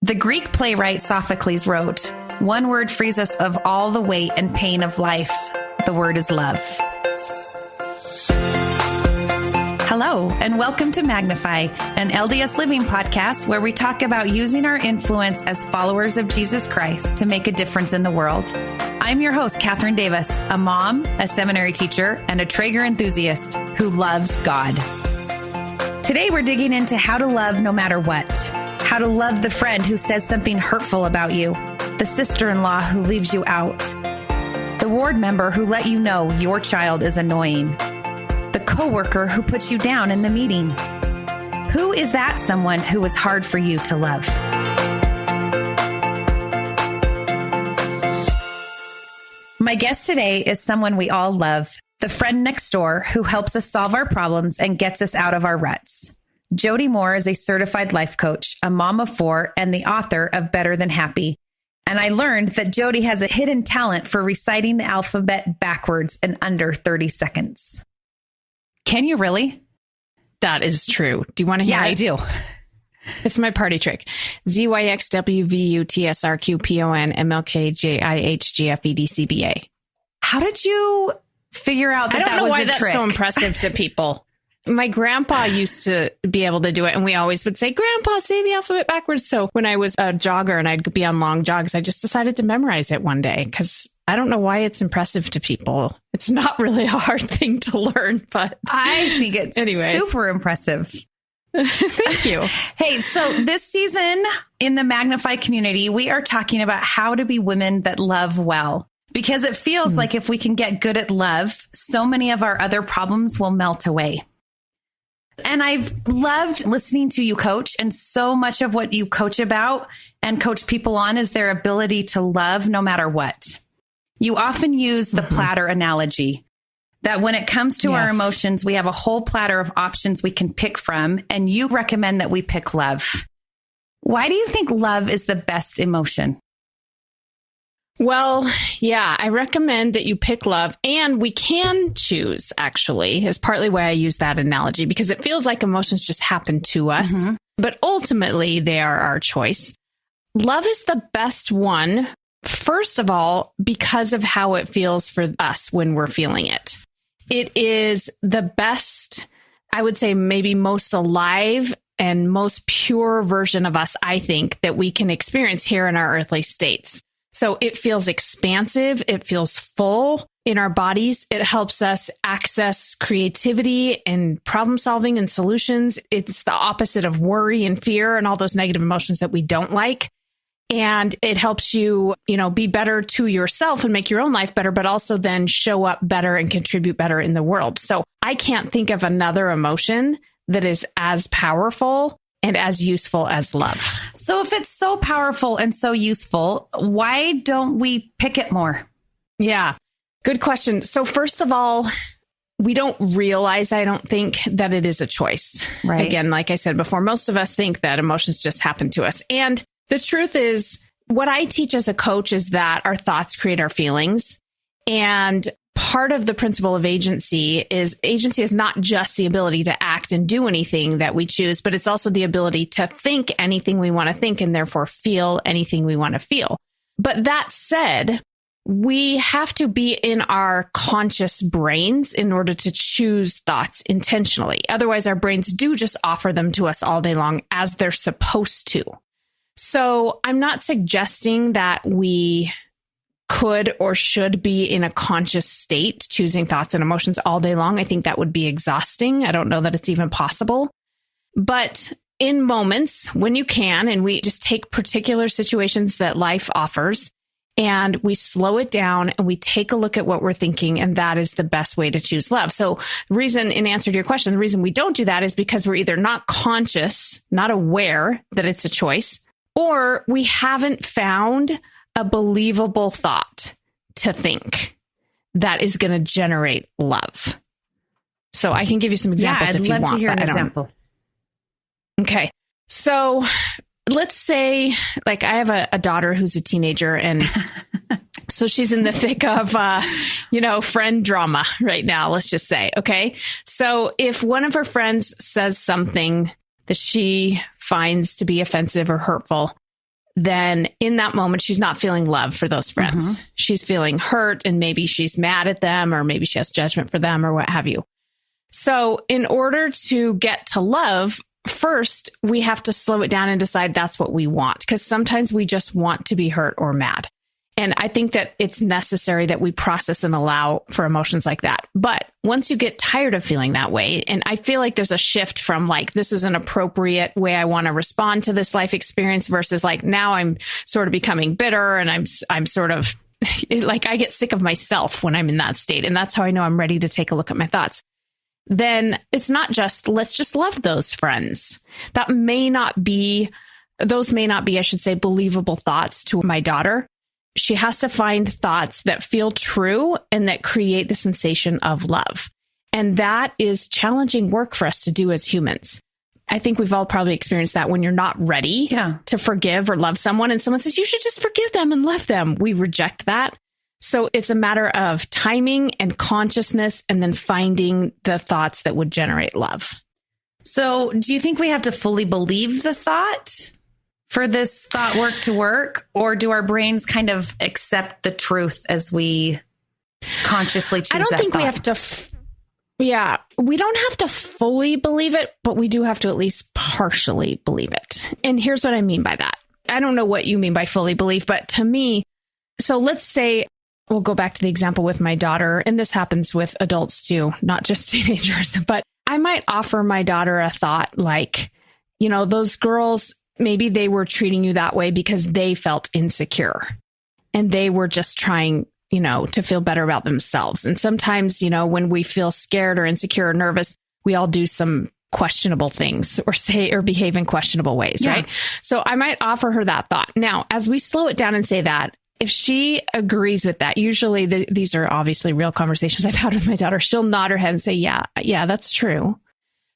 The Greek playwright Sophocles wrote, "One word frees us of all the weight and pain of life. The word is love." Hello, and welcome to Magnify, an LDS Living podcast where we talk about using our influence as followers of Jesus Christ to make a difference in the world. I'm your host, Catherine Davis, a mom, a seminary teacher, and a Traeger enthusiast who loves God. Today, we're digging into how to love no matter what. How to love the friend who says something hurtful about you, the sister-in-law who leaves you out, the ward member who let you know your child is annoying, the coworker who puts you down in the meeting. Who is that someone who is hard for you to love? My guest today is someone we all love, the friend next door who helps us solve our problems and gets us out of our ruts. Jody Moore is a certified life coach, a mom of 4, and the author of Better Than Happy. And I learned that Jody has a hidden talent for reciting the alphabet backwards in under 30 seconds. Can you really? That is true. Do you want to hear Yeah, it? I do. It's my party trick. ZYXWVUTSRQPONMLKJIHGFEDCBA. How did you figure out that that was a trick? I don't know why that's so impressive to people. My grandpa used to be able to do it, and we always would say, "Grandpa, say the alphabet backwards." So when I was a jogger and I'd be on long jogs, I just decided to memorize it one day because I don't know why it's impressive to people. It's not really a hard thing to learn, but I think it's super impressive. Thank you. Hey, so this season in the Magnify community, we are talking about how to be women that love well. Because it feels like if we can get good at love, so many of our other problems will melt away. And I've loved listening to you coach, and so much of what you coach about and coach people on is their ability to love no matter what. You often use the platter analogy that when it comes to our emotions, we have a whole platter of options we can pick from, and you recommend that we pick love. Why do you think love is the best emotion? Well, yeah, I recommend that you pick love, and we can choose, actually, is partly why I use that analogy, because it feels like emotions just happen to us, but ultimately they are our choice. Love is the best one, first of all, because of how it feels for us when we're feeling it. It is the best, I would say, maybe most alive and most pure version of us, I think, that we can experience here in our earthly states. So it feels expansive. It feels full in our bodies. It helps us access creativity and problem solving and solutions. It's the opposite of worry and fear and all those negative emotions that we don't like. And it helps you, be better to yourself and make your own life better, but also then show up better and contribute better in the world. So I can't think of another emotion that is as powerful and as useful as love. So if it's so powerful and so useful, why don't we pick it more? Yeah, good question. So first of all, we don't realize, I don't think, that it is a choice. Right. Again, like I said before, most of us think that emotions just happen to us. And the truth is, what I teach as a coach is that our thoughts create our feelings. And part of the principle of agency is not just the ability to act and do anything that we choose, but it's also the ability to think anything we want to think and therefore feel anything we want to feel. But that said, we have to be in our conscious brains in order to choose thoughts intentionally. Otherwise, our brains do just offer them to us all day long as they're supposed to. So I'm not suggesting that we could or should be in a conscious state, choosing thoughts and emotions all day long. I think that would be exhausting. I don't know that it's even possible. But in moments when you can, and we just take particular situations that life offers, and we slow it down and we take a look at what we're thinking, and that is the best way to choose love. So the reason, in answer to your question, the reason we don't do that is because we're either not conscious, not aware that it's a choice, or we haven't found a believable thought to think that is going to generate love. So I can give you some examples if you want. I'd love to hear an example. Okay. So let's say, like, I have a daughter who's a teenager, and so she's in the thick of, friend drama right now, let's just say. Okay. So if one of her friends says something that she finds to be offensive or hurtful, then in that moment, she's not feeling love for those friends. Mm-hmm. She's feeling hurt, and maybe she's mad at them, or maybe she has judgment for them, or what have you. So in order to get to love, first, we have to slow it down and decide that's what we want, because sometimes we just want to be hurt or mad. And I think that it's necessary that we process and allow for emotions like that. But once you get tired of feeling that way, and I feel like there's a shift from like, this is an appropriate way I want to respond to this life experience versus like, now I'm sort of becoming bitter, and I'm sort of like, I get sick of myself when I'm in that state. And that's how I know I'm ready to take a look at my thoughts. Then it's not just, let's just love those friends. Those may not be, I should say, believable thoughts to my daughter. She has to find thoughts that feel true and that create the sensation of love. And that is challenging work for us to do as humans. I think we've all probably experienced that when you're not ready to forgive or love someone, and someone says, you should just forgive them and love them. We reject that. So it's a matter of timing and consciousness, and then finding the thoughts that would generate love. So do you think we have to fully believe the thought for this thought work to work? Or do our brains kind of accept the truth as we consciously choose that thought? I don't think we have to... we don't have to fully believe it, but we do have to at least partially believe it. And here's what I mean by that. I don't know what you mean by fully believe, but to me, so let's say, we'll go back to the example with my daughter, and this happens with adults too, not just teenagers, but I might offer my daughter a thought like, those girls, maybe they were treating you that way because they felt insecure, and they were just trying, to feel better about themselves. And sometimes, when we feel scared or insecure or nervous, we all do some questionable things or say or behave in questionable ways, right? So I might offer her that thought. Now, as we slow it down and say that, if she agrees with that, usually these are obviously real conversations I've had with my daughter, she'll nod her head and say, yeah, that's true.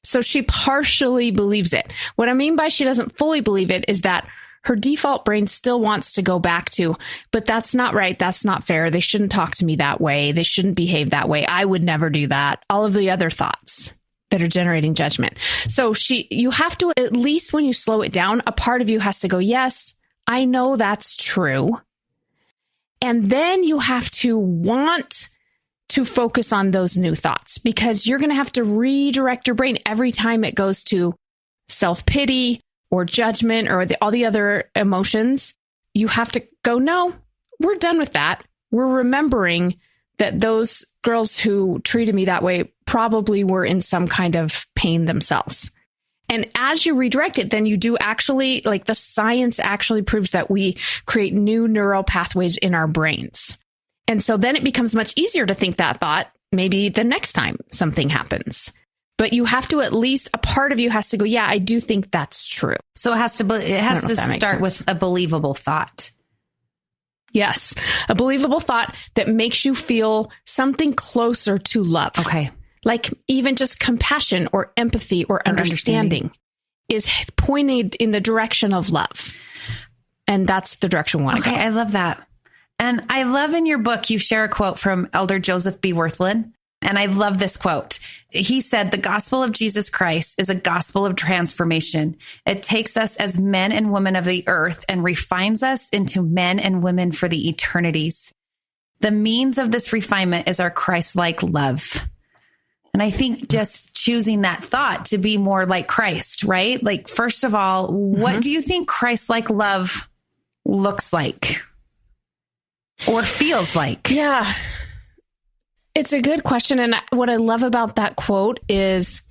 So she partially believes it. What I mean by she doesn't fully believe it is that her default brain still wants to go back to, but that's not right. That's not fair. They shouldn't talk to me that way. They shouldn't behave that way. I would never do that. All of the other thoughts that are generating judgment. So you have to, at least when you slow it down, a part of you has to go, yes, I know that's true. And then you have to want to focus on those new thoughts, because you're going to have to redirect your brain every time it goes to self-pity or judgment or all the other emotions. You have to go, no, we're done with that. We're remembering that those girls who treated me that way probably were in some kind of pain themselves. And as you redirect it, then you do actually, like the science actually proves that we create new neural pathways in our brains. And so then it becomes much easier to think that thought maybe the next time something happens. But you have to, at least a part of you has to go, yeah, I do think that's true. So it has to start with a believable thought. Yes. A believable thought that makes you feel something closer to love. Okay. Like even just compassion or empathy or understanding is pointed in the direction of love. And that's the direction we want to go. Okay, I love that. And I love in your book, you share a quote from Elder Joseph B. Wirthlin. And I love this quote. He said, the gospel of Jesus Christ is a gospel of transformation. It takes us as men and women of the earth and refines us into men and women for the eternities. The means of this refinement is our Christlike love. And I think just choosing that thought to be more like Christ, right? Like, first of all, what do you think Christ-like love looks like or feels like? Yeah, it's a good question. And what I love about that quote is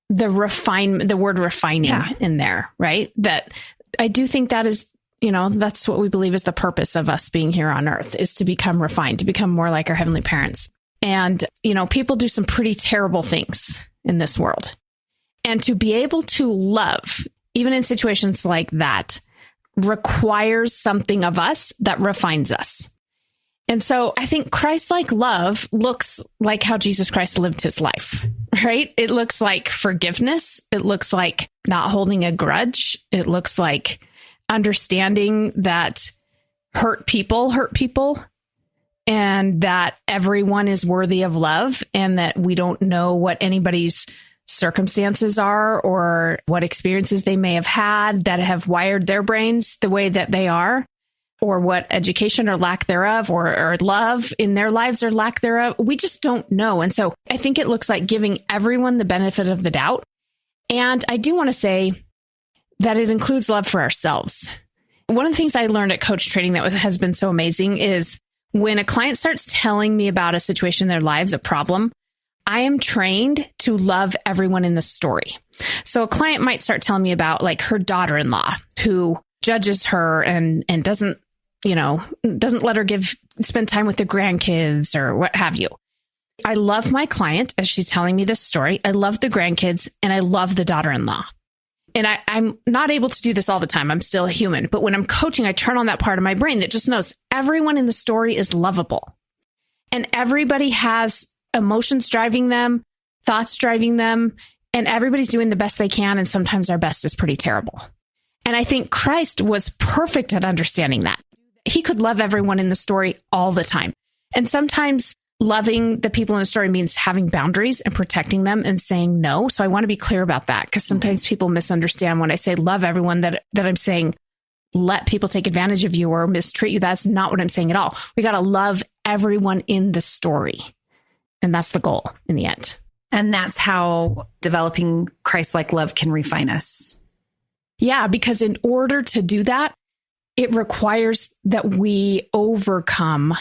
the word refining in there, right? That I do think that is, that's what we believe is the purpose of us being here on earth, is to become refined, to become more like our heavenly parents. And, people do some pretty terrible things in this world. And to be able to love, even in situations like that, requires something of us that refines us. And so I think Christ-like love looks like how Jesus Christ lived his life, right? It looks like forgiveness. It looks like not holding a grudge. It looks like understanding that hurt people, and that everyone is worthy of love, and that we don't know what anybody's circumstances are or what experiences they may have had that have wired their brains the way that they are, or what education or lack thereof, or love in their lives or lack thereof. We just don't know. And so I think it looks like giving everyone the benefit of the doubt. And I do want to say that it includes love for ourselves. One of the things I learned at coach training that has been so amazing is when a client starts telling me about a situation in their lives, a problem, I am trained to love everyone in the story. So a client might start telling me about like her daughter-in-law who judges her and doesn't let her spend time with the grandkids or what have you. I love my client as she's telling me this story. I love the grandkids and I love the daughter-in-law. And I'm not able to do this all the time. I'm still a human. But when I'm coaching, I turn on that part of my brain that just knows everyone in the story is lovable. And everybody has emotions driving them, thoughts driving them, and everybody's doing the best they can. And sometimes our best is pretty terrible. And I think Christ was perfect at understanding that. He could love everyone in the story all the time. And sometimes loving the people in the story means having boundaries and protecting them and saying no. So I want to be clear about that, because sometimes people misunderstand when I say love everyone that I'm saying let people take advantage of you or mistreat you. That's not what I'm saying at all. We got to love everyone in the story. And that's the goal in the end. And that's how developing Christ-like love can refine us. Yeah, because in order to do that, it requires that we overcome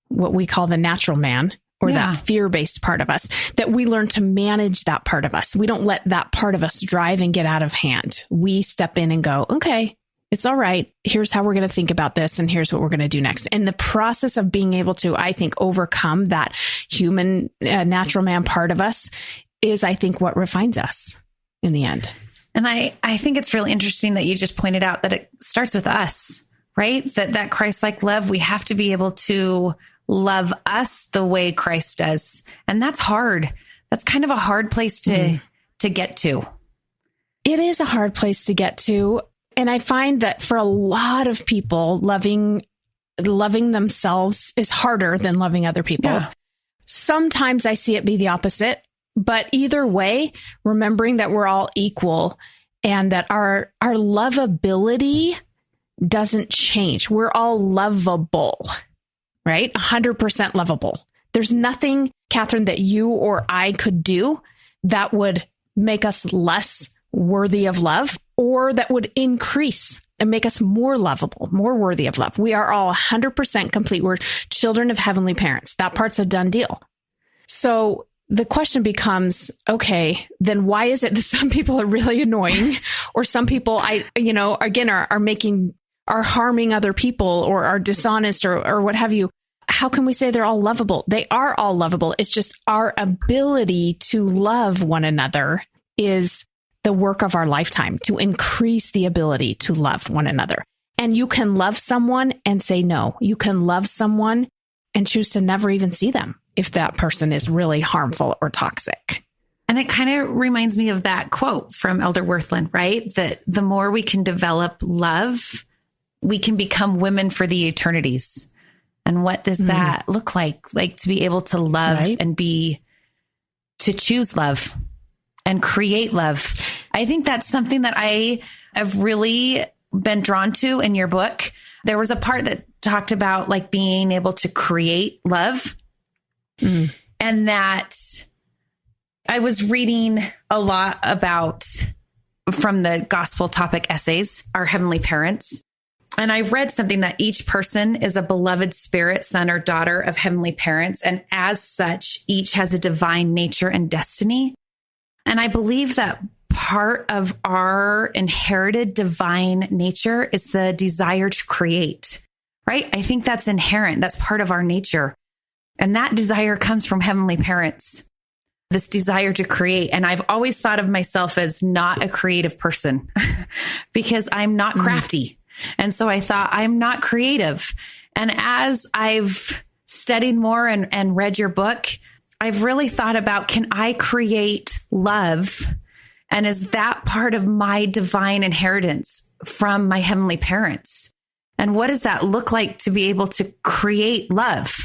what we call the natural man, or that fear-based part of us, that we learn to manage that part of us. We don't let that part of us drive and get out of hand. We step in and go, okay, it's all right. Here's how we're going to think about this. And here's what we're going to do next. And the process of being able to, I think, overcome that human natural man part of us is, I think, what refines us in the end. And I think it's really interesting that you just pointed out that it starts with us, right? That Christ-like love, we have to be able to love us the way Christ does. And that's hard. That's kind of a hard place to get to. It is a hard place to get to. And I find that for a lot of people, loving themselves is harder than loving other people. Yeah. Sometimes I see it be the opposite, but either way, remembering that we're all equal and that our lovability doesn't change. We're all lovable, right? 100% lovable. There's nothing, Catherine, that you or I could do that would make us less worthy of love, or that would increase and make us more lovable, more worthy of love. We are all 100% complete. We're children of heavenly parents. That part's a done deal. So the question becomes, okay, then why is it that some people are really annoying, or some people are harming other people or are dishonest or what have you? How can we say they're all lovable? They are all lovable. It's just our ability to love one another is the work of our lifetime, to increase the ability to love one another. And you can love someone and say no. You can love someone and choose to never even see them if that person is really harmful or toxic. And it kind of reminds me of that quote from Elder Worthland, right? That the more we can develop love, we can become women for the eternities. And what does that look like? Like to be able to love and to choose love and create love. I think that's something that I have really been drawn to in your book. There was a part that talked about like being able to create love. And that I was reading a lot about from the gospel topic essays, our heavenly parents. And I read something that each person is a beloved spirit, son or daughter of heavenly parents. And as such, each has a divine nature and destiny. And I believe that part of our inherited divine nature is the desire to create, right? I think that's inherent. That's part of our nature. And that desire comes from heavenly parents, this desire to create. And I've always thought of myself as not a creative person because I'm not crafty. And so I thought I'm not creative. And as I've studied more and read your book, I've really thought about, can I create love? And is that part of my divine inheritance from my heavenly parents? And what does that look like to be able to create love?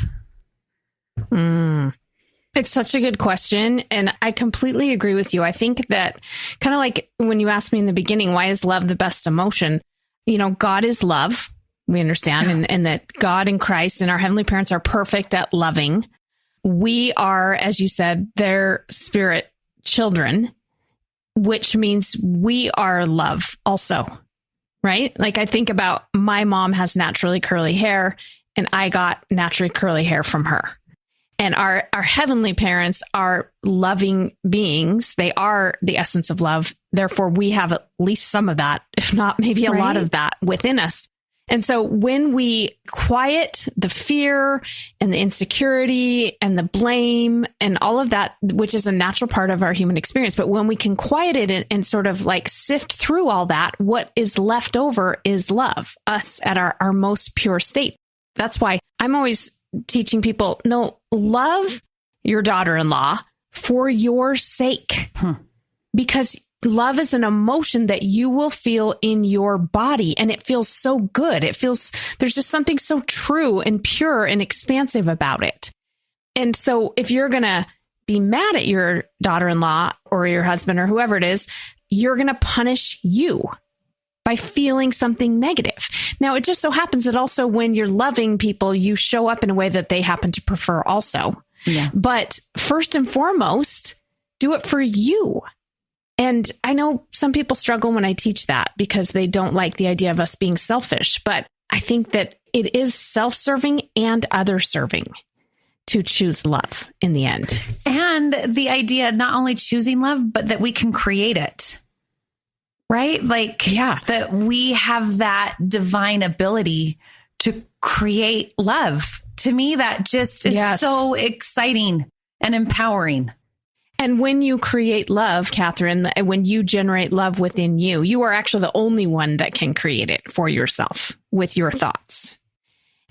It's such a good question. And I completely agree with you. I think that kind of like when you asked me in the beginning, why is love the best emotion? God is love. We understand, and that God and Christ and our heavenly parents are perfect at loving. We are, as you said, their spirit children, which means we are love also, right? Like I think about my mom has naturally curly hair and I got naturally curly hair from her. And our heavenly parents are loving beings. They are the essence of love. Therefore, we have at least some of that, if not maybe a lot of that within us. And so when we quiet the fear and the insecurity and the blame and all of that, which is a natural part of our human experience, but when we can quiet it and sort of like sift through all that, what is left over is love, us at our most pure state. That's why I'm always teaching people, no, love your daughter-in-law for your sake. Because love is an emotion that you will feel in your body, and it feels so good. There's just something so true and pure and expansive about it. And so if you're going to be mad at your daughter-in-law or your husband or whoever it is, you're going to punish you by feeling something negative. Now, it just so happens that also when you're loving people, you show up in a way that they happen to prefer also. Yeah. But first and foremost, do it for you. And I know some people struggle when I teach that because they don't like the idea of us being selfish. But I think that it is self-serving and other-serving to choose love in the end. And the idea, not only choosing love, but that we can create it. Right? Like that we have that divine ability to create love. To me, that just is so exciting and empowering. And when you create love, Catherine, when you generate love within you, you are actually the only one that can create it for yourself with your thoughts.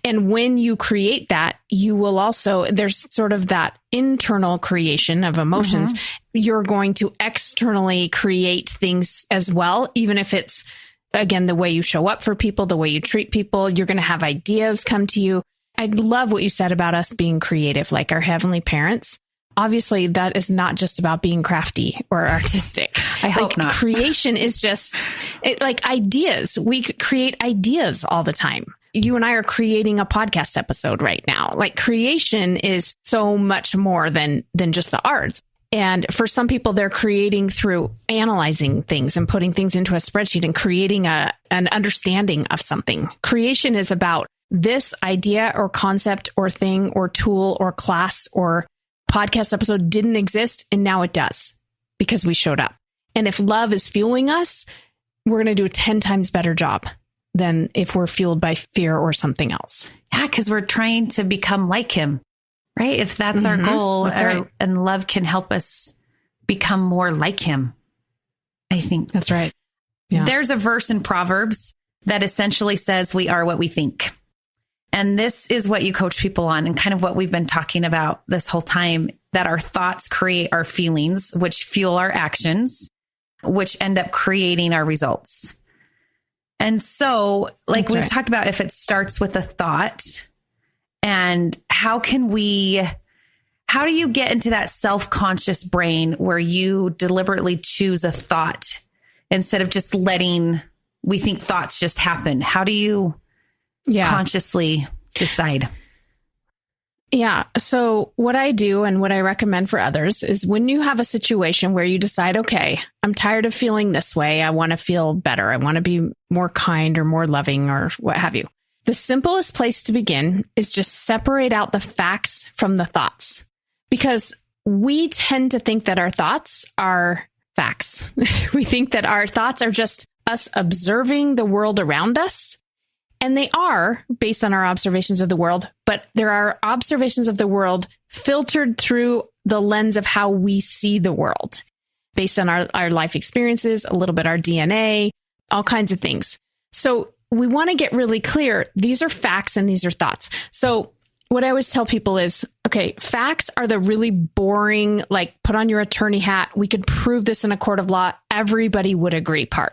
And when you create that, you will also, there's sort of that internal creation of emotions. You're going to externally create things as well, even if it's, again, the way you show up for people, the way you treat people. You're going to have ideas come to you. I love what you said about us being creative, like our heavenly parents. Obviously, that is not just about being crafty or artistic. I hope not. Creation is just like ideas. We create ideas all the time. You and I are creating a podcast episode right now. Like creation is so much more than just the arts. And for some people, they're creating through analyzing things and putting things into a spreadsheet and creating an understanding of something. Creation is about this idea or concept or thing or tool or class or podcast episode didn't exist, and now it does because we showed up. And if love is fueling us, we're going to do a 10 times better job than if we're fueled by fear or something else. Yeah, because we're trying to become like him, right? If that's our goal, right. And love can help us become more like him, I think. That's right. Yeah. There's a verse in Proverbs that essentially says we are what we think. And this is what you coach people on and kind of what we've been talking about this whole time, that our thoughts create our feelings, which fuel our actions, which end up creating our results. And so, like we've talked about, if it starts with a thought, and how do you get into that self-conscious brain where you deliberately choose a thought instead of just we think thoughts just happen? How do you consciously decide? Yeah. So what I do and what I recommend for others is when you have a situation where you decide, okay, I'm tired of feeling this way. I want to feel better. I want to be more kind or more loving or what have you. The simplest place to begin is just separate out the facts from the thoughts, because we tend to think that our thoughts are facts. We think that our thoughts are just us observing the world around us. And they are based on our observations of the world, but there are observations of the world filtered through the lens of how we see the world, based on our life experiences, a little bit our DNA, all kinds of things. So we want to get really clear. These are facts and these are thoughts. So what I always tell people is, okay, facts are the really boring, like put on your attorney hat. We could prove this in a court of law. Everybody would agree part.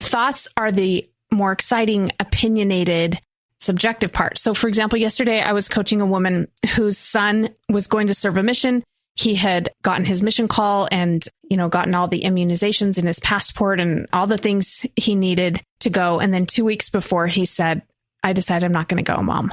Thoughts are the more exciting, opinionated, subjective part. So for example, yesterday I was coaching a woman whose son was going to serve a mission. he had gotten his mission call and, gotten all the immunizations in his passport and all the things he needed to go. And then 2 weeks before, he said, I decided I'm not going to go, Mom.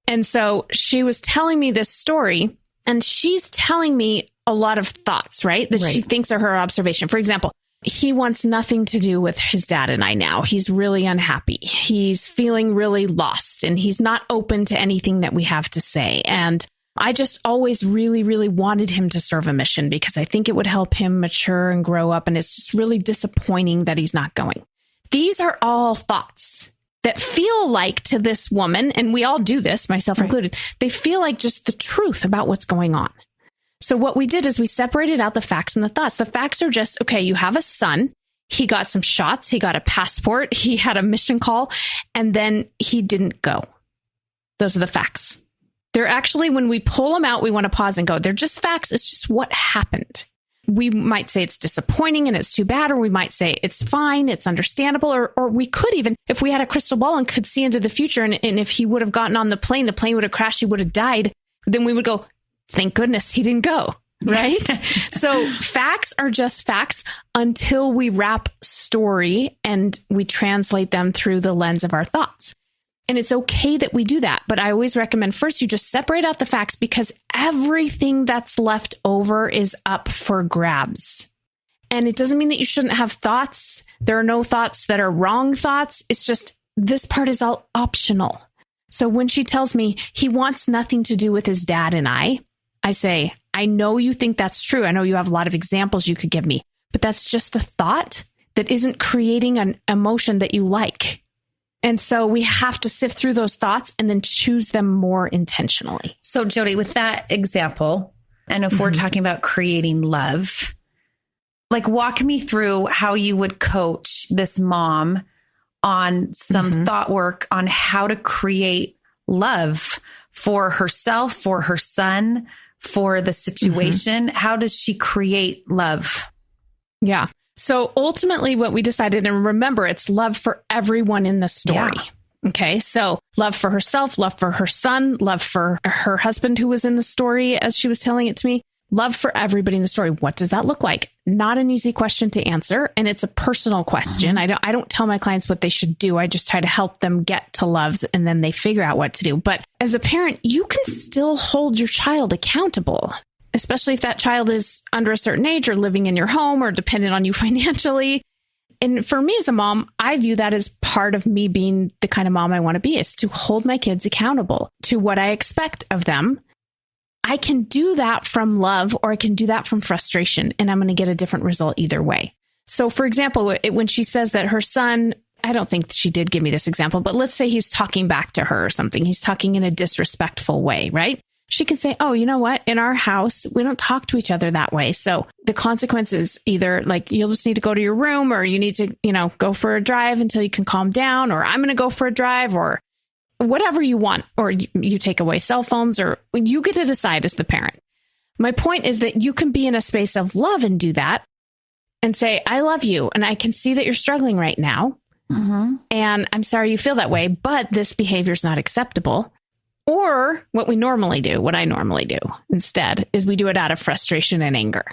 And so she was telling me this story, and she's telling me a lot of thoughts, right? That she thinks are her observation. For example, he wants nothing to do with his dad and I now. He's really unhappy. He's feeling really lost, and he's not open to anything that we have to say. And I just always really, really wanted him to serve a mission because I think it would help him mature and grow up. And it's just really disappointing that he's not going. These are all thoughts that feel like to this woman, and we all do this, myself included, they feel like just the truth about what's going on. So what we did is we separated out the facts from the thoughts. The facts are just, okay, you have a son. He got some shots. He got a passport. He had a mission call, and then he didn't go. Those are the facts. They're actually, when we pull them out, we want to pause and go, they're just facts. It's just what happened. We might say it's disappointing and it's too bad, or we might say it's fine, it's understandable, or we could even, if we had a crystal ball and could see into the future, and if he would have gotten on the plane would have crashed, he would have died, then we would go, thank goodness he didn't go, right? So facts are just facts until we wrap story and we translate them through the lens of our thoughts. And it's okay that we do that. But I always recommend first you just separate out the facts, because everything that's left over is up for grabs. And it doesn't mean that you shouldn't have thoughts. There are no thoughts that are wrong thoughts. It's just this part is all optional. So when she tells me he wants nothing to do with his dad and I say, I know you think that's true. I know you have a lot of examples you could give me, but that's just a thought that isn't creating an emotion that you like. And so we have to sift through those thoughts and then choose them more intentionally. So Jody, with that example, and if we're talking about creating love, like walk me through how you would coach this mom on some thought work on how to create love for herself, for her son, for the situation. How does she create love? Yeah. So ultimately what we decided, and remember, it's love for everyone in the story. Yeah. Okay. So love for herself, love for her son, love for her husband who was in the story as she was telling it to me, love for everybody in the story. What does that look like? Not an easy question to answer. And it's a personal question. I don't tell my clients what they should do. I just try to help them get to loves and then they figure out what to do. But as a parent, you can still hold your child accountable, especially if that child is under a certain age or living in your home or dependent on you financially. And for me as a mom, I view that as part of me being the kind of mom I want to be, is to hold my kids accountable to what I expect of them. I can do that from love, or I can do that from frustration, and I'm going to get a different result either way. So for example, when she says that her son, I don't think she did give me this example, but let's say he's talking back to her or something. He's talking in a disrespectful way, right? She could say, oh, you know what? In our house, we don't talk to each other that way. So the consequence is either like, you'll just need to go to your room, or you need to, go for a drive until you can calm down, or I'm going to go for a drive, or whatever you want, or you take away cell phones, or you get to decide as the parent. My point is that you can be in a space of love and do that and say, I love you. And I can see that you're struggling right now. And I'm sorry you feel that way, but this behavior is not acceptable. Or what I normally do instead is we do it out of frustration and anger.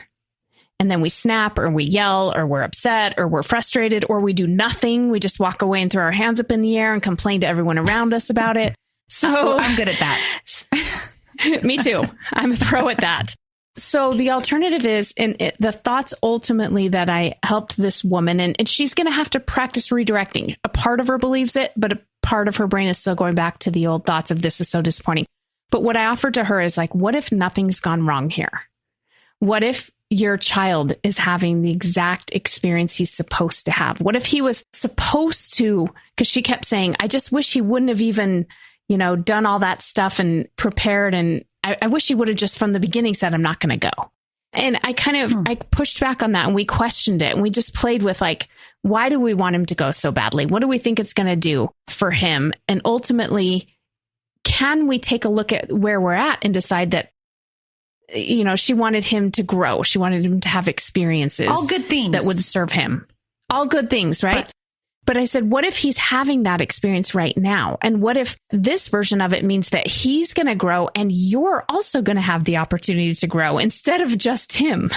And then we snap, or we yell, or we're upset, or we're frustrated, or we do nothing. We just walk away and throw our hands up in the air and complain to everyone around us about it. So I'm good at that. Me too. I'm a pro at that. So the alternative is, the thoughts ultimately that I helped this woman, and she's going to have to practice redirecting. A part of her believes it, but a part of her brain is still going back to the old thoughts of this is so disappointing. But what I offered to her is like, what if nothing's gone wrong here? What if your child is having the exact experience he's supposed to have? What if he was supposed to, because she kept saying, I just wish he wouldn't have even, done all that stuff and prepared. And I wish he would have just from the beginning said, I'm not going to go. And I I pushed back on that, and we questioned it, and we just played with like, why do we want him to go so badly? What do we think it's going to do for him? And ultimately, can we take a look at where we're at and decide that, she wanted him to grow. She wanted him to have experiences. All good things that would serve him. All good things, right? But I said, what if he's having that experience right now? And what if this version of it means that he's going to grow and you're also going to have the opportunity to grow instead of just him?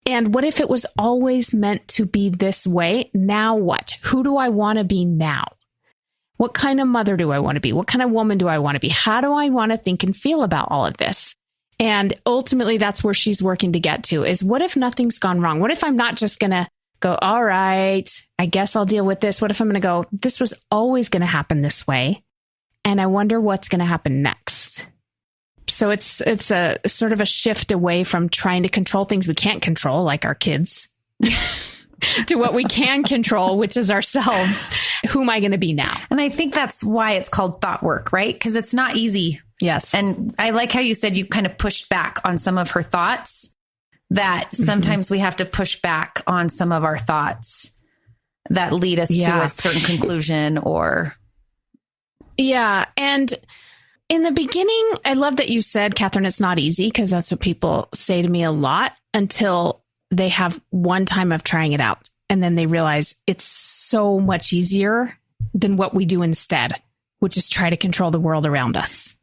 And what if it was always meant to be this way? Now what? Who do I want to be now? What kind of mother do I want to be? What kind of woman do I want to be? How do I want to think and feel about all of this? And ultimately, that's where she's working to get to is what if nothing's gone wrong? What if I'm not just going to go, all right, I guess I'll deal with this. What if I'm going to go, this was always going to happen this way. And I wonder what's going to happen next. So it's a sort of a shift away from trying to control things we can't control, like our kids, to what we can control, which is ourselves. Who am I going to be now? And I think that's why it's called thought work, right? Because it's not easy. Yes. And I like how you said you kind of pushed back on some of her thoughts, that sometimes we have to push back on some of our thoughts that lead us to a certain conclusion or. Yeah. And in the beginning, I love that you said, Catherine, it's not easy, because that's what people say to me a lot until they have one time of trying it out. And then they realize it's so much easier than what we do instead, which is try to control the world around us.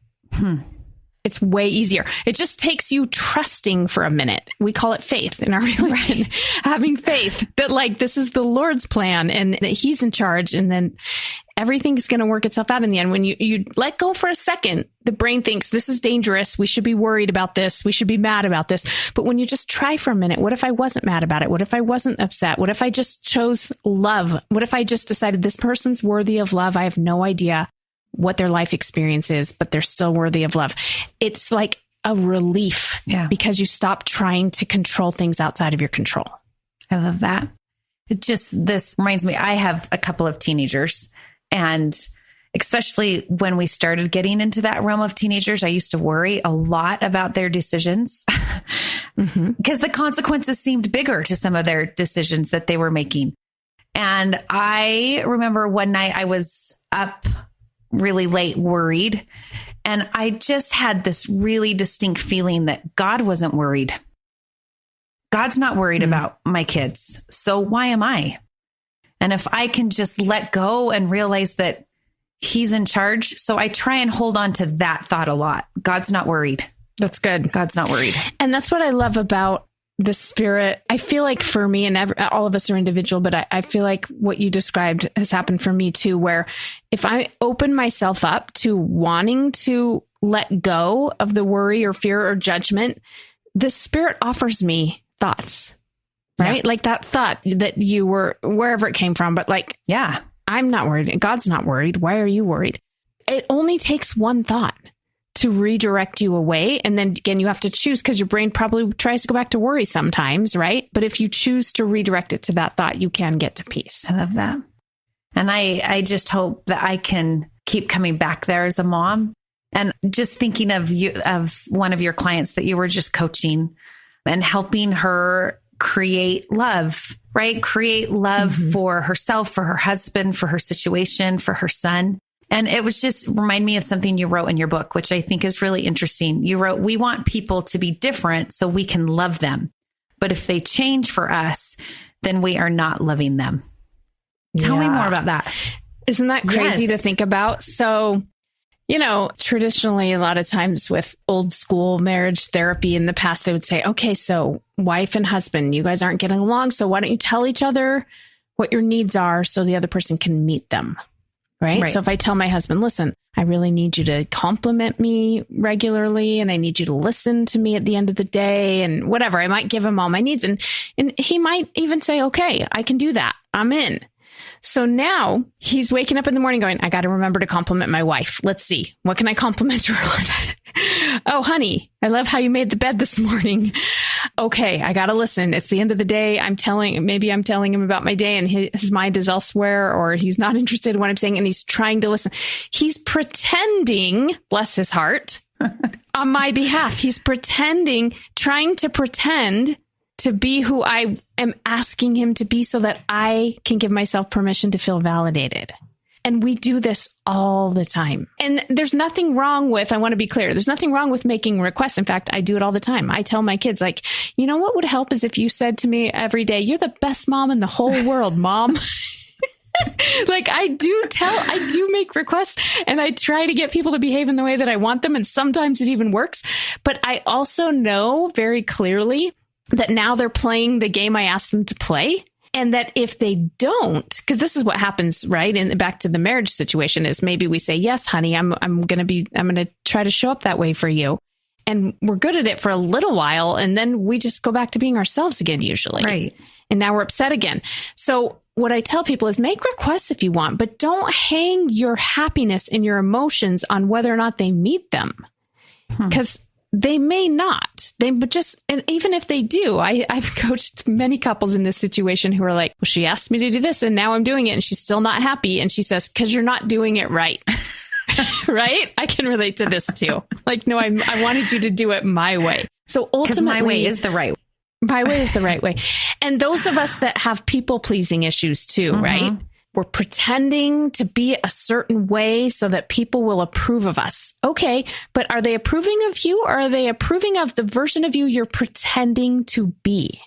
It's way easier. It just takes you trusting for a minute. We call it faith in our religion, right. Having faith that like, this is the Lord's plan and that he's in charge. And then everything's going to work itself out in the end. When you let go for a second, the brain thinks this is dangerous. We should be worried about this. We should be mad about this. But when you just try for a minute, what if I wasn't mad about it? What if I wasn't upset? What if I just chose love? What if I just decided this person's worthy of love? I have no idea what their life experience is, but they're still worthy of love. It's like a relief because you stop trying to control things outside of your control. I love that. This reminds me, I have a couple of teenagers, and especially when we started getting into that realm of teenagers, I used to worry a lot about their decisions because the consequences seemed bigger to some of their decisions that they were making. And I remember one night I was up really late, worried. And I just had this really distinct feeling that God wasn't worried. God's not worried about my kids. So why am I? And if I can just let go and realize that he's in charge. So I try and hold on to that thought a lot. God's not worried. That's good. God's not worried. And that's what I love about the Spirit. I feel like for me, and all of us are individual, but I feel like what you described has happened for me too, where if I open myself up to wanting to let go of the worry or fear or judgment, the Spirit offers me thoughts, right? Like that thought that you were, wherever it came from, but like, I'm not worried. God's not worried. Why are you worried? It only takes one thought to redirect you away. And then again, you have to choose, because your brain probably tries to go back to worry sometimes, right? But if you choose to redirect it to that thought, you can get to peace. I love that. And I just hope that I can keep coming back there as a mom. And just thinking of you, of one of your clients that you were just coaching and helping her create love, right? Create love for herself, for her husband, for her situation, for her son. And it was just remind me of something you wrote in your book, which I think is really interesting. You wrote, we want people to be different so we can love them. But if they change for us, then we are not loving them. Tell me more about that. Isn't that crazy to think about? So, you know, traditionally, a lot of times with old school marriage therapy in the past, they would say, okay, so wife and husband, you guys aren't getting along. So why don't you tell each other what your needs are so the other person can meet them? Right. So if I tell my husband, listen, I really need you to compliment me regularly, and I need you to listen to me at the end of the day, and whatever, I might give him all my needs. And he might even say, okay, I can do that. I'm in. So now he's waking up in the morning going, I got to remember to compliment my wife. Let's see. What can I compliment her on? Oh, honey, I love how you made the bed this morning. Okay, I got to listen. It's the end of the day. Maybe I'm telling him about my day and his mind is elsewhere, or he's not interested in what I'm saying and he's trying to listen. He's pretending, bless his heart, on my behalf. He's trying to pretend to be who I am asking him to be so that I can give myself permission to feel validated. And we do this all the time. And there's nothing wrong with, I want to be clear, there's nothing wrong with making requests. In fact, I do it all the time. I tell my kids, like, you know what would help is if you said to me every day, you're the best mom in the whole world, Mom. Like I do make requests and I try to get people to behave in the way that I want them. And sometimes it even works. But I also know very clearly that now they're playing the game I asked them to play. And that if they don't, because this is what happens, right? And back to the marriage situation is maybe we say, yes, honey, I'm going to try to show up that way for you. And we're good at it for a little while. And then we just go back to being ourselves again, usually. Right. And now we're upset again. So what I tell people is make requests if you want, but don't hang your happiness and your emotions on whether or not they meet them. Because they may not. And even if they do, I've coached many couples in this situation who are like, well, she asked me to do this and now I'm doing it and she's still not happy. And she says, because you're not doing it right. Right? I can relate to this too. Like, no, I wanted you to do it my way. So ultimately, my way is the right way. My way is the right way. And those of us that have people pleasing issues too, right? We're pretending to be a certain way so that people will approve of us. Okay, but are they approving of you or are they approving of the version of you you're pretending to be?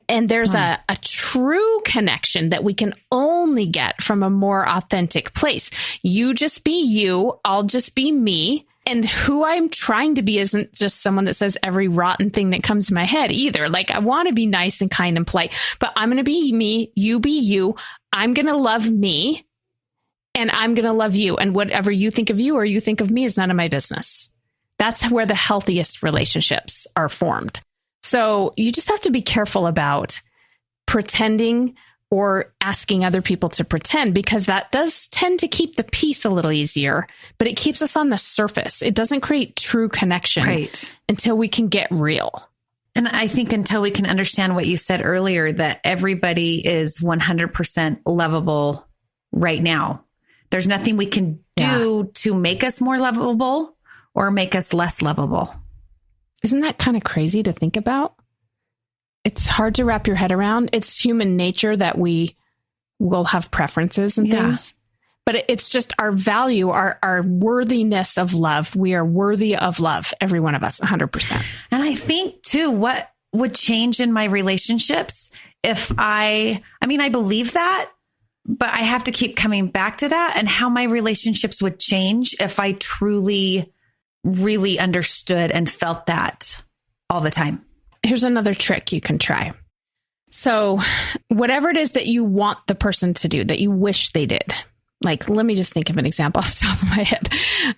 And there's a true connection that we can only get from a more authentic place. You just be you, I'll just be me. And who I'm trying to be isn't just someone that says every rotten thing that comes to my head either. Like I want to be nice and kind and polite, but I'm going to be me, you be you. I'm going to love me and I'm going to love you. And whatever you think of you or you think of me is none of my business. That's where the healthiest relationships are formed. So you just have to be careful about pretending or asking other people to pretend, because that does tend to keep the peace a little easier, but it keeps us on the surface. It doesn't create true connection until we can get real. And I think until we can understand what you said earlier, that everybody is 100% lovable right now. There's nothing we can do to make us more lovable or make us less lovable. Isn't that kind of crazy to think about? It's hard to wrap your head around. It's human nature that we will have preferences and things. But it's just our value, our worthiness of love. We are worthy of love, every one of us, 100%. And I think, too, what would change in my relationships if I believe that, but I have to keep coming back to that, and how my relationships would change if I truly, really understood and felt that all the time. Here's another trick you can try. So whatever it is that you want the person to do, that you wish they did. Like, let me just think of an example off the top of my head.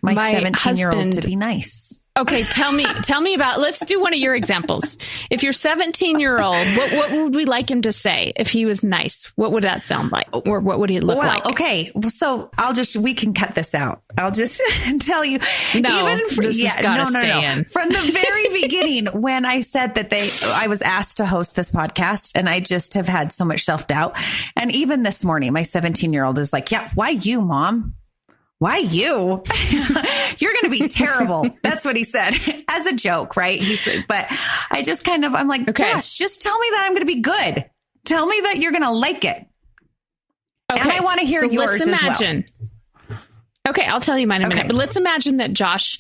My 17-year-old to be nice. Okay, tell me about, let's do one of your examples. If your 17-year-old, what would we like him to say if he was nice? What would that sound like? Or what would he look like? Okay. So we can cut this out. I'll just tell you. No, no. From the very beginning, when I said that I was asked to host this podcast, and I just have had so much self-doubt. And even this morning, my 17-year-old is like, yeah, why you, Mom? Why you? You're going to be terrible. That's what he said as a joke, right? He said, but I just I'm like, okay. Josh, just tell me that I'm going to be good. Tell me that you're going to like it. Okay. And I want to hear yours as well. Okay, I'll tell you mine in a minute. But let's imagine that Josh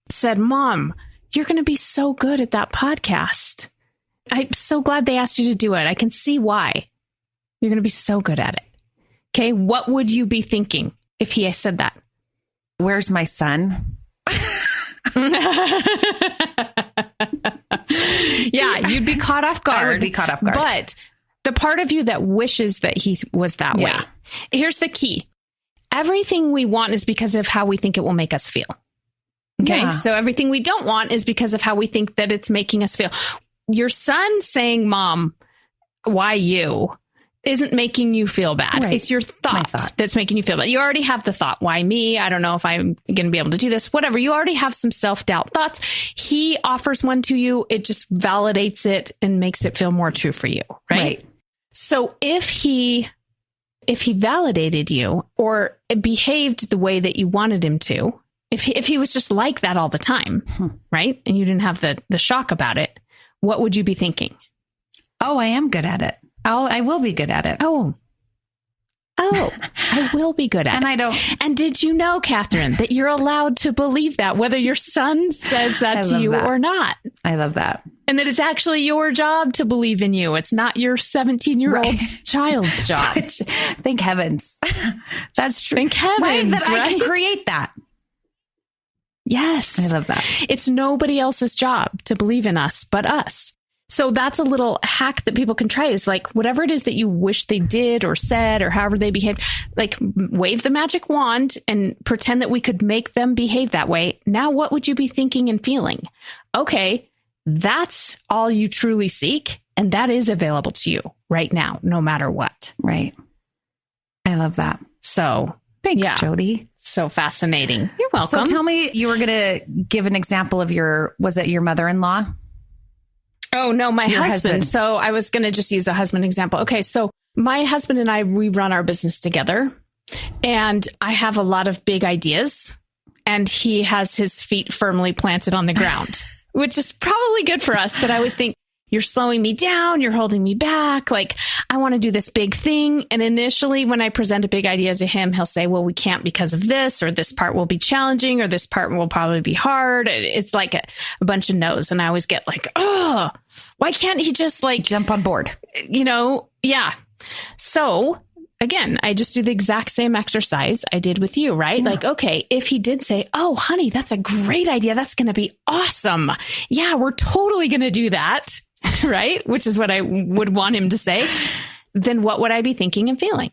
said, Mom, you're going to be so good at that podcast. I'm so glad they asked you to do it. I can see why. You're going to be so good at it. Okay, what would you be thinking if he said that? Where's my son? Yeah, you'd be caught off guard. I would be caught off guard. But the part of you that wishes that he was that way. Here's the key. Everything we want is because of how we think it will make us feel. Okay. Yeah. So everything we don't want is because of how we think that it's making us feel. Your son saying, Mom, why you? Isn't making you feel bad. Right. It's your thought that's making you feel bad. You already have the thought, why me? I don't know if I'm going to be able to do this, whatever. You already have some self-doubt thoughts. He offers one to you. It just validates it and makes it feel more true for you. Right. So if he validated you or behaved the way that you wanted him to, if he was just like that all the time, right? And you didn't have the shock about it, what would you be thinking? Oh, I am good at it. I will be good at it. Oh, I will be good at it. And I don't. And did you know, Catherine, that you're allowed to believe that, whether your son says that to you or not? I love that. And that it's actually your job to believe in you. It's not your 17-year-old child's job. Thank heavens. That's true. Thank heavens, right? That I can create that. Yes. I love that. It's nobody else's job to believe in us but us. So that's a little hack that people can try is like, whatever it is that you wish they did or said or however they behaved, like wave the magic wand and pretend that we could make them behave that way. Now, what would you be thinking and feeling? Okay, that's all you truly seek. And that is available to you right now, no matter what. Right. I love that. So thanks, Jody. So fascinating. You're welcome. So tell me, you were going to give an example of was it your mother-in-law? Oh, no, my husband. So I was going to just use a husband example. Okay. So my husband and I, we run our business together and I have a lot of big ideas and he has his feet firmly planted on the ground, which is probably good for us. But I always think, you're slowing me down. You're holding me back. Like, I want to do this big thing. And initially, when I present a big idea to him, he'll say, well, we can't because of this, or this part will be challenging, or this part will probably be hard. It's like a bunch of no's. And I always get like, oh, why can't he just like jump on board? Yeah. So again, I just do the exact same exercise I did with you, right? Yeah. Like, okay, if he did say, oh, honey, that's a great idea. That's going to be awesome. Yeah, we're totally going to do that. Right? Which is what I would want him to say. Then what would I be thinking and feeling?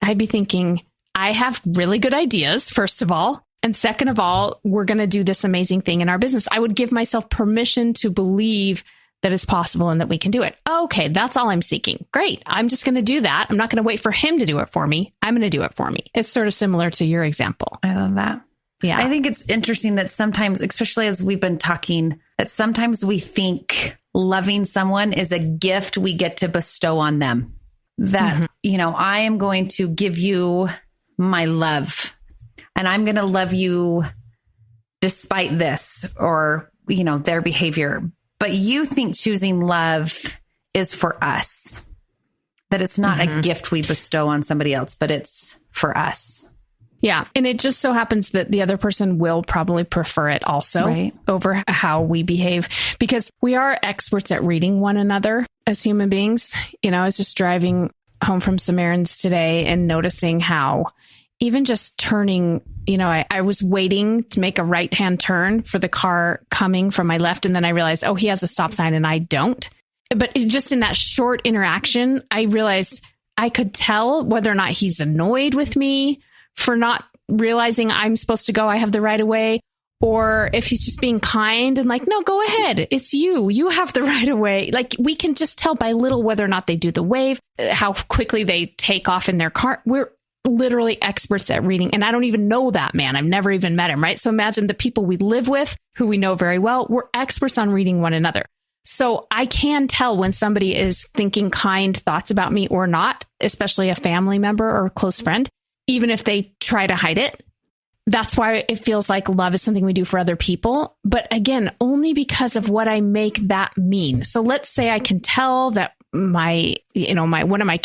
I'd be thinking, I have really good ideas, first of all. And second of all, we're going to do this amazing thing in our business. I would give myself permission to believe that it's possible and that we can do it. Okay, that's all I'm seeking. Great. I'm just going to do that. I'm not going to wait for him to do it for me. I'm going to do it for me. It's sort of similar to your example. I love that. Yeah. I think it's interesting that sometimes, especially as we've been talking, that sometimes we think loving someone is a gift we get to bestow on them. That, I am going to give you my love and I'm going to love you despite this or, their behavior. But you think choosing love is for us, that it's not a gift we bestow on somebody else, but it's for us. Yeah. And it just so happens that the other person will probably prefer it also over how we behave, because we are experts at reading one another as human beings. I was just driving home from some errands today and noticing how even just turning, I was waiting to make a right-hand turn for the car coming from my left. And then I realized, oh, he has a stop sign and I don't. But just in that short interaction, I realized I could tell whether or not he's annoyed with me for not realizing I'm supposed to go, I have the right of way, or if he's just being kind and like, no, go ahead. It's you have the right of way. Like, we can just tell by little whether or not they do the wave, how quickly they take off in their car. We're literally experts at reading. And I don't even know that man. I've never even met him, right? So imagine the people we live with who we know very well. We're experts on reading one another. So I can tell when somebody is thinking kind thoughts about me or not, especially a family member or a close friend. Even if they try to hide it. That's why it feels like love is something we do for other people. But again, only because of what I make that mean. So let's say I can tell that one of my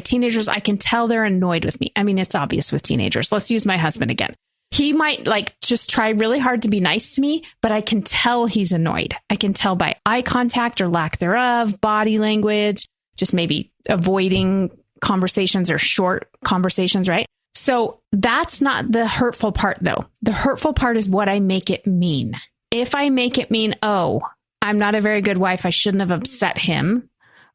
teenagers, I can tell they're annoyed with me. I mean, it's obvious with teenagers. Let's use my husband again. He might just try really hard to be nice to me, but I can tell he's annoyed. I can tell by eye contact or lack thereof, body language, just maybe avoiding conversations or short conversations, right? So that's not the hurtful part, though. The hurtful part is what I make it mean. If I make it mean, oh, I'm not a very good wife, I shouldn't have upset him,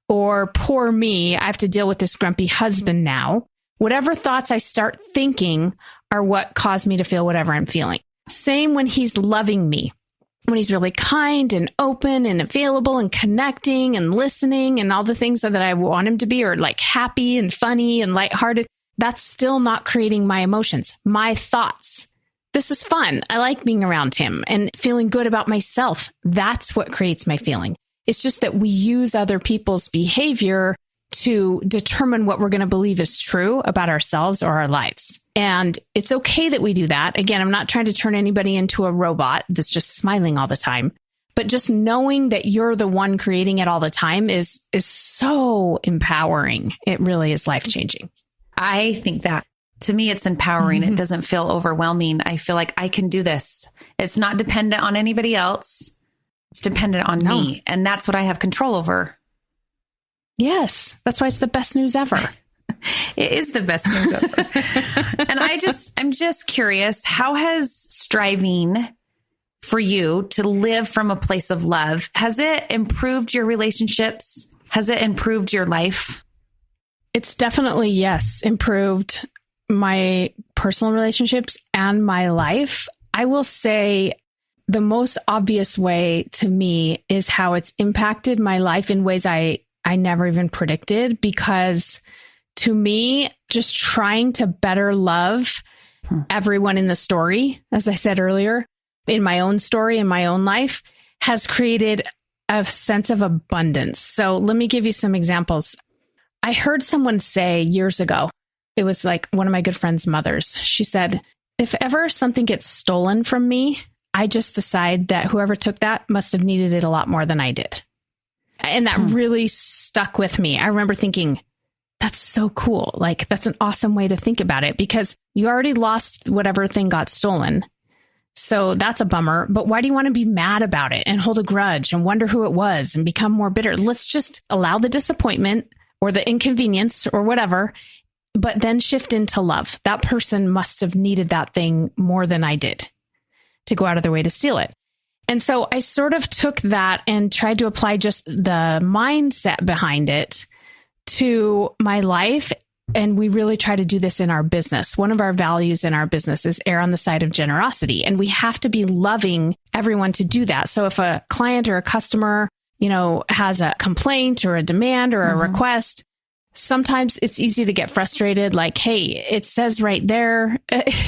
or poor me, I have to deal with this grumpy husband now. Whatever thoughts I start thinking are what cause me to feel whatever I'm feeling. Same when he's loving me, when he's really kind and open and available and connecting and listening and all the things that I want him to be, or like happy and funny and lighthearted. That's still not creating my emotions, my thoughts. This is fun. I like being around him and feeling good about myself. That's what creates my feeling. It's just that we use other people's behavior to determine what we're going to believe is true about ourselves or our lives. And it's okay that we do that. Again, I'm not trying to turn anybody into a robot that's just smiling all the time. But just knowing that you're the one creating it all the time is so empowering. It really is life-changing. I think that to me, it's empowering. It doesn't feel overwhelming. I feel like I can do this. It's not dependent on anybody else. It's dependent on me. And that's what I have control over. Yes. That's why it's the best news ever. It is the best news ever. And I'm just curious, how has striving for you to live from a place of love, has it improved your relationships? Has it improved your life? It's definitely, yes, improved my personal relationships and my life. I will say the most obvious way to me is how it's impacted my life in ways I never even predicted, because to me, just trying to better love everyone in the story, as I said earlier, in my own story, in my own life, has created a sense of abundance. So let me give you some examples. I heard someone say years ago, it was like one of my good friend's mothers. She said, if ever something gets stolen from me, I just decide that whoever took that must have needed it a lot more than I did. And that really stuck with me. I remember thinking, that's so cool. Like, that's an awesome way to think about it, because you already lost whatever thing got stolen. So that's a bummer. But why do you want to be mad about it and hold a grudge and wonder who it was and become more bitter? Let's just allow the disappointment or the inconvenience or whatever, but then shift into love. That person must have needed that thing more than I did to go out of their way to steal it. And so I sort of took that and tried to apply just the mindset behind it to my life. And we really try to do this in our business. One of our values in our business is err on the side of generosity. And we have to be loving everyone to do that. So if a client or a customer, has a complaint or a demand or a request, sometimes it's easy to get frustrated. Like, hey, it says right there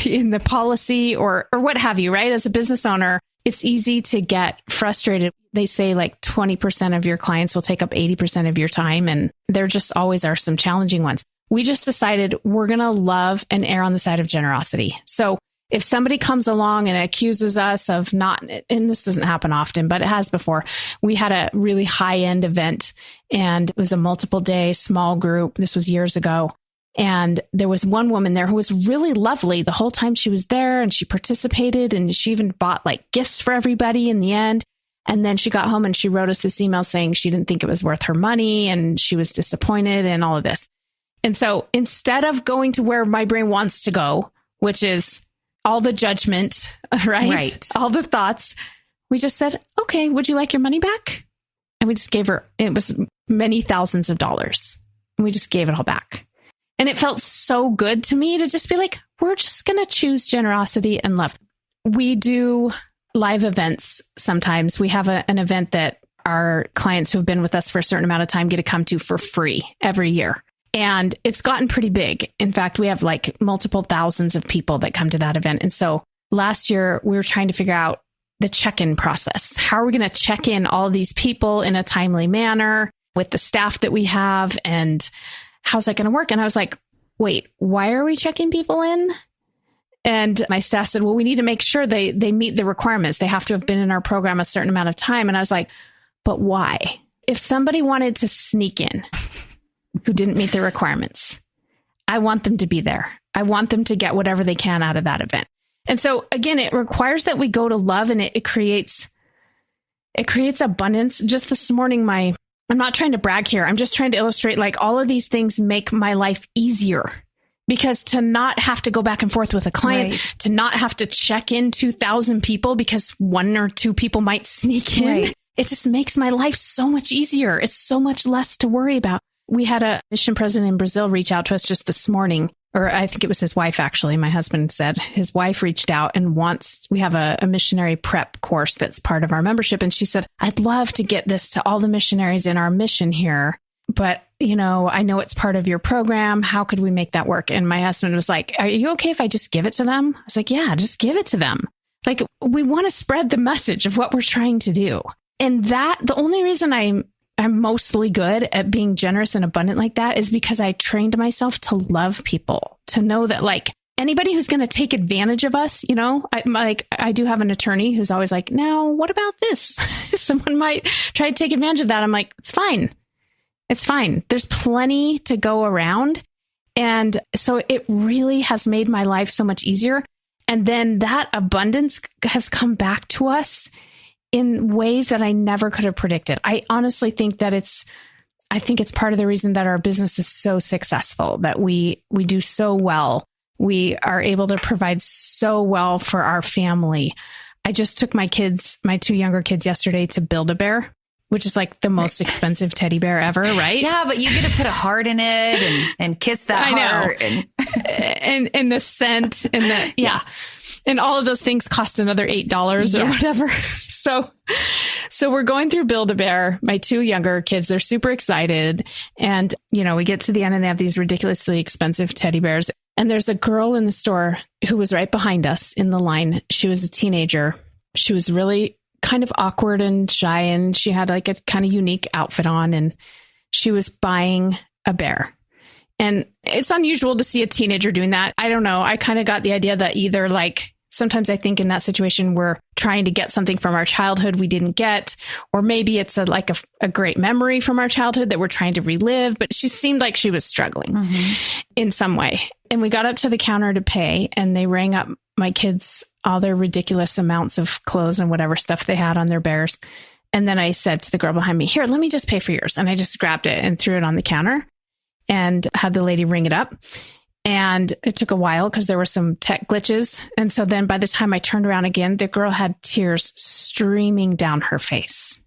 in the policy or what have you, right? As a business owner, it's easy to get frustrated. They say like 20% of your clients will take up 80% of your time. And there just always are some challenging ones. We just decided we're going to love and err on the side of generosity. So if somebody comes along and accuses us of not, and this doesn't happen often, but it has before, we had a really high-end event and it was a multiple day small group. This was years ago. And there was one woman there who was really lovely the whole time she was there, and she participated, and she even bought like gifts for everybody in the end. And then she got home and she wrote us this email saying she didn't think it was worth her money and she was disappointed and all of this. And so instead of going to where my brain wants to go, which is all the judgment, right? All the thoughts, we just said, okay, would you like your money back? And we just gave her, it was many thousands of dollars. And we just gave it all back. And it felt so good to me to just be like, we're just going to choose generosity and love. We do live events sometimes. We have an event that our clients who have been with us for a certain amount of time get to come to for free every year. And it's gotten pretty big. In fact, we have like multiple thousands of people that come to that event. And so last year we were trying to figure out the check-in process. How are we going to check in all of these people in a timely manner with the staff that we have? And how's that going to work? And I was like, wait, why are we checking people in? And my staff said, well, we need to make sure they meet the requirements. They have to have been in our program a certain amount of time. And I was like, but why? If somebody wanted to sneak in who didn't meet the requirements, I want them to be there. I want them to get whatever they can out of that event. And so again, it requires that we go to love, and it creates abundance. Just this morning, I'm not trying to brag here. I'm just trying to illustrate like all of these things make my life easier, because to not have to go back and forth with a client, to not have to check in 2,000 people because one or two people might sneak in, it just makes my life so much easier. It's so much less to worry about. We had a mission president in Brazil reach out to us just this morning, or I think it was his wife, actually. My husband said his wife reached out and we have a missionary prep course that's part of our membership. And she said, I'd love to get this to all the missionaries in our mission here, but I know it's part of your program. How could we make that work? And my husband was like, are you okay if I just give it to them? I was like, yeah, just give it to them. Like, we want to spread the message of what we're trying to do. And the only reason I'm mostly good at being generous and abundant like that is because I trained myself to love people, to know that like anybody who's going to take advantage of us, I do have an attorney who's always like, now what about this? Someone might try to take advantage of that. I'm like, it's fine. It's fine. There's plenty to go around. And so it really has made my life so much easier. And then that abundance has come back to us in ways that I never could have predicted. I honestly think that it's part of the reason that our business is so successful, that we do so well. We are able to provide so well for our family. I just took my 2 younger kids yesterday to Build-A-Bear, which is like the most expensive teddy bear ever, right? Yeah, but you get to put a heart in it and kiss that heart. And the scent and and all of those things cost another $8 or whatever. So we're going through Build-A-Bear, my 2 younger kids, they're super excited. And, we get to the end and they have these ridiculously expensive teddy bears. And there's a girl in the store who was right behind us in the line. She was a teenager. She was really kind of awkward and shy, and she had like a kind of unique outfit on, and she was buying a bear. And it's unusual to see a teenager doing that. I don't know. I kind of got the idea that either like, sometimes I think in that situation, we're trying to get something from our childhood we didn't get, or maybe it's a great memory from our childhood that we're trying to relive, but she seemed like she was struggling in some way. And we got up to the counter to pay, and they rang up my kids all their ridiculous amounts of clothes and whatever stuff they had on their bears. And then I said to the girl behind me, "Here, let me just pay for yours." And I just grabbed it and threw it on the counter and had the lady ring it up. And it took a while because there were some tech glitches. And so then by the time I turned around again, the girl had tears streaming down her face.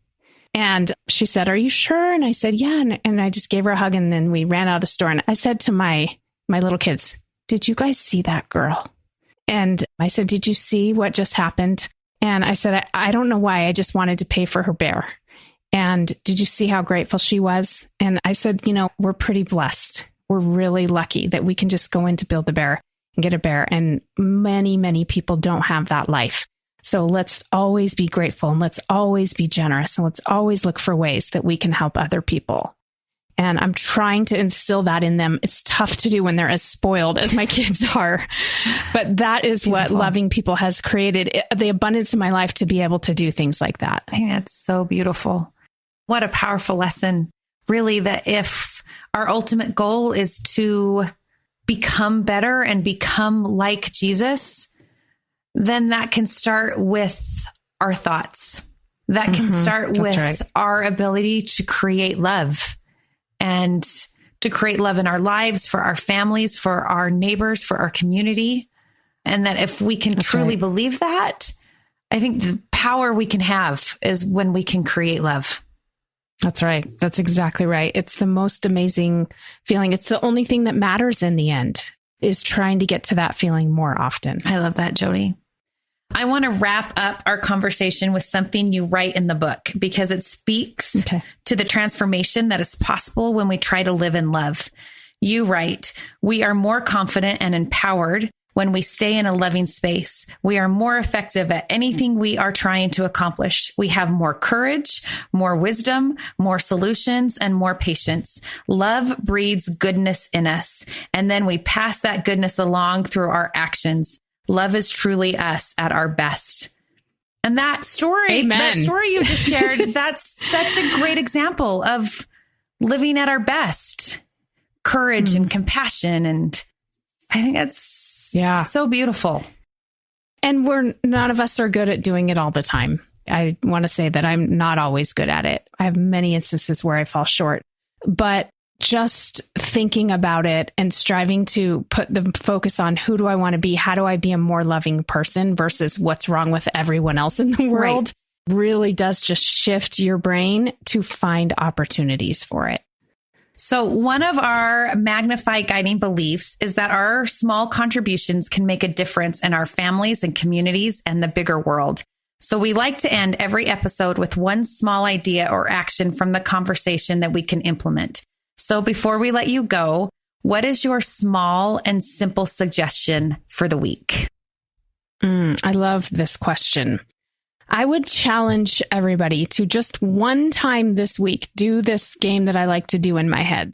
And she said, "Are you sure?" And I said, "Yeah." And I just gave her a hug, and then we ran out of the store. And I said to my little kids, "Did you guys see that girl?" And I said, "Did you see what just happened?" And I said, I don't know why. I just wanted to pay for her bear. And did you see how grateful she was? And I said, we're pretty blessed. We're really lucky that we can just go in to Build-A-Bear and get a bear. And many, many people don't have that life. So let's always be grateful, and let's always be generous, and let's always look for ways that we can help other people. And I'm trying to instill that in them. It's tough to do when they're as spoiled as my kids are. But that is what loving people has created the abundance in my life to be able to do things like that. I think that's so beautiful. What a powerful lesson, really, that if our ultimate goal is to become better and become like Jesus, then that can start with our thoughts. That can start with our ability to create love. And to create love in our lives, for our families, for our neighbors, for our community. And that if we can truly believe that, I think the power we can have is when we can create love. That's right. That's exactly right. It's the most amazing feeling. It's the only thing that matters in the end, is trying to get to that feeling more often. I love that, Jody. I want to wrap up our conversation with something you write in the book, because it speaks to the transformation that is possible when we try to live in love. You write, "We are more confident and empowered when we stay in a loving space. We are more effective at anything we are trying to accomplish. We have more courage, more wisdom, more solutions, and more patience. Love breeds goodness in us, and then we pass that goodness along through our actions. Love is truly us at our best." And that story, you just shared, that's such a great example of living at our best. Courage and compassion. And I think that's so beautiful. And none of us are good at doing it all the time. I want to say that I'm not always good at it. I have many instances where I fall short, but just thinking about it and striving to put the focus on who do I want to be? How do I be a more loving person versus what's wrong with everyone else in the world really does just shift your brain to find opportunities for it. So one of our Magnify guiding beliefs is that our small contributions can make a difference in our families and communities and the bigger world. So we like to end every episode with one small idea or action from the conversation that we can implement. So before we let you go, what is your small and simple suggestion for the week? I love this question. I would challenge everybody to just one time this week, do this game that I like to do in my head,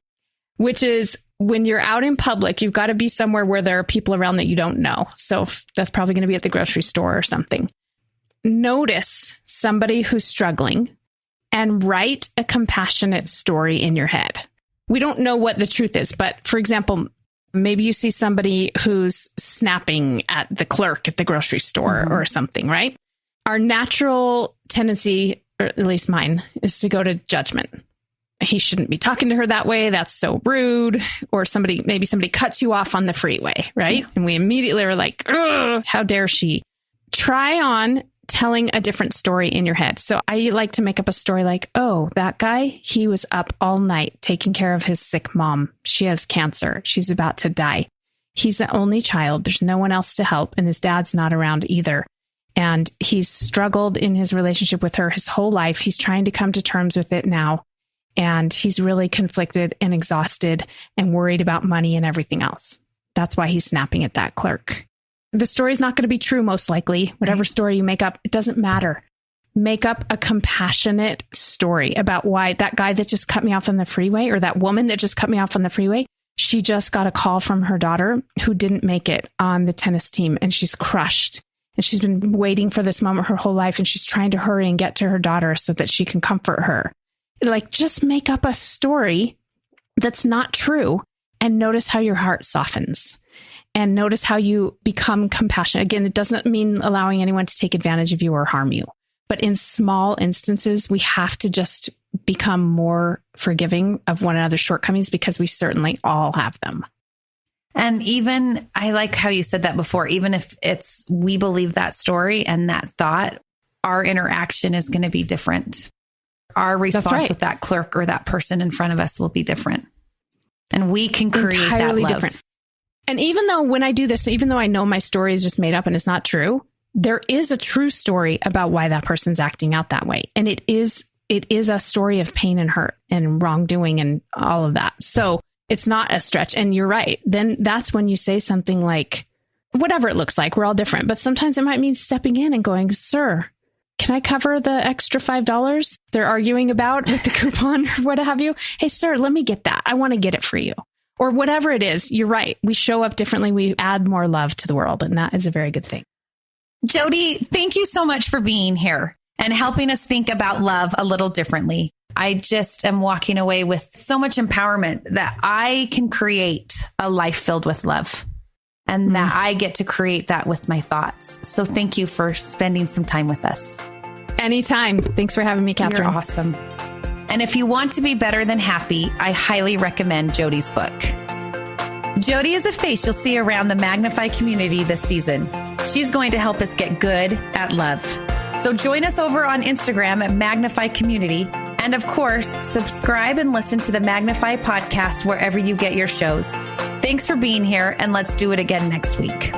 which is when you're out in public, you've got to be somewhere where there are people around that you don't know. So that's probably going to be at the grocery store or something. Notice somebody who's struggling and write a compassionate story in your head. We don't know what the truth is, but for example, maybe you see somebody who's snapping at the clerk at the grocery store or something, right? Our natural tendency, or at least mine, is to go to judgment. He shouldn't be talking to her that way. That's so rude. Or maybe somebody cuts you off on the freeway, right? Yeah. And we immediately are like, ugh, how dare she? Try on telling a different story in your head. So I like to make up a story like, oh, that guy, he was up all night taking care of his sick mom. She has cancer. She's about to die. He's the only child. There's no one else to help. And his dad's not around either. And he's struggled in his relationship with her his whole life. He's trying to come to terms with it now. And he's really conflicted and exhausted and worried about money and everything else. That's why he's snapping at that clerk. The story's not going to be true, most likely. Whatever story you make up, it doesn't matter. Make up a compassionate story about why that guy that just cut me off on the freeway, or that woman that just cut me off on the freeway, she just got a call from her daughter who didn't make it on the tennis team, and she's crushed. And she's been waiting for this moment her whole life, and she's trying to hurry and get to her daughter so that she can comfort her. Like, just make up a story that's not true and notice how your heart softens and notice how you become compassionate. Again, it doesn't mean allowing anyone to take advantage of you or harm you. But in small instances, we have to just become more forgiving of one another's shortcomings, because we certainly all have them. And even, I like how you said that before, even if we believe that story and that thought, our interaction is going to be different. Our response with that clerk or that person in front of us will be different. And we can create entirely that love. Different. And even though when I do this, even though I know my story is just made up and it's not true, there is a true story about why that person's acting out that way. And it is a story of pain and hurt and wrongdoing and all of that. So it's not a stretch. And you're right. Then that's when you say something like, whatever it looks like, we're all different. But sometimes it might mean stepping in and going, sir, can I cover the extra $5 they're arguing about with the coupon or what have you? Hey, sir, let me get that. I want to get it for you. Or whatever it is. You're right. We show up differently. We add more love to the world. And that is a very good thing. Jody, thank you so much for being here and helping us think about love a little differently. I just am walking away with so much empowerment that I can create a life filled with love. And that I get to create that with my thoughts. So thank you for spending some time with us. Anytime. Thanks for having me, Catherine. You're awesome. And if you want to be better than happy, I highly recommend Jody's book. Jody is a face you'll see around the Magnify community this season. She's going to help us get good at love. So join us over on Instagram at Magnify Community. And of course, subscribe and listen to the Magnify podcast wherever you get your shows. Thanks for being here, and let's do it again next week.